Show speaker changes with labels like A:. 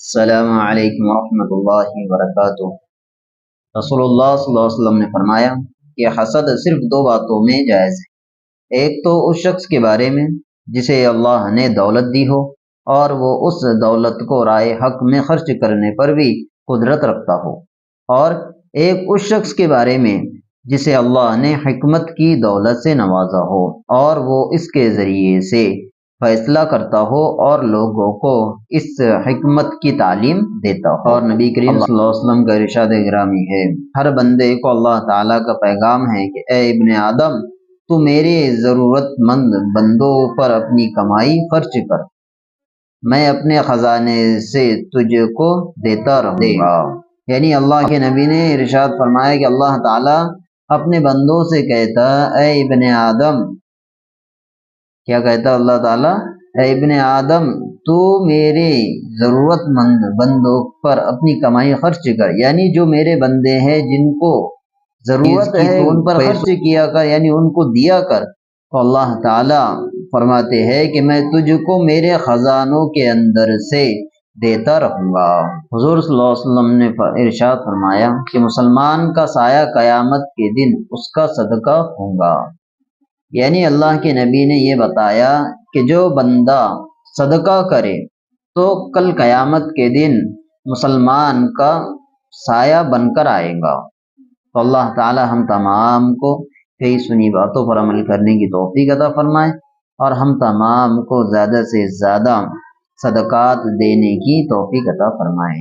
A: السلام علیکم ورحمۃ اللہ وبرکاتہ۔ رسول اللہ صلی اللہ علیہ وسلم نے فرمایا کہ حسد صرف دو باتوں میں جائز ہے۔ ایک تو اس شخص کے بارے میں جسے اللہ نے دولت دی ہو اور وہ اس دولت کو رائے حق میں خرچ کرنے پر بھی قدرت رکھتا ہو، اور ایک اس شخص کے بارے میں جسے اللہ نے حکمت کی دولت سے نوازا ہو اور وہ اس کے ذریعے سے فیصلہ کرتا ہو اور لوگوں کو اس حکمت کی تعلیم دیتا ہو۔ اور نبی کریم صلی اللہ علیہ وسلم کا ارشاد گرامی ہے، ہر بندے کو اللہ تعالیٰ کا پیغام ہے کہ اے ابن آدم، تو میرے ضرورت مند بندوں پر اپنی کمائی خرچ کر، میں اپنے خزانے سے تجھ کو دیتا رہوں گا۔ یعنی اللہ کے نبی نے ارشاد فرمایا کہ اللہ تعالیٰ اپنے بندوں سے کہتا، اے ابن آدم، کیا کہتا اللہ تعالیٰ؟ اے ابن آدم، تو میرے ضرورت مند بندوں پر اپنی کمائی خرچ کر، یعنی جو میرے بندے ہیں جن کو ضرورت ہے ان پر خرچ کیا کر، یعنی ان کو دیا کر۔ تو اللہ تعالیٰ فرماتے ہیں کہ میں تجھ کو میرے خزانوں کے اندر سے دیتا رہوں گا۔ حضور صلی اللہ علیہ وسلم نے ارشاد فرمایا کہ مسلمان کا سایہ قیامت کے دن اس کا صدقہ ہوگا۔ یعنی اللہ کے نبی نے یہ بتایا کہ جو بندہ صدقہ کرے تو کل قیامت کے دن مسلمان کا سایہ بن کر آئے گا۔ تو اللہ تعالی ہم تمام کو کئی سنی باتوں پر عمل کرنے کی توفیق عطا فرمائے، اور ہم تمام کو زیادہ سے زیادہ صدقات دینے کی توفیق عطا فرمائے۔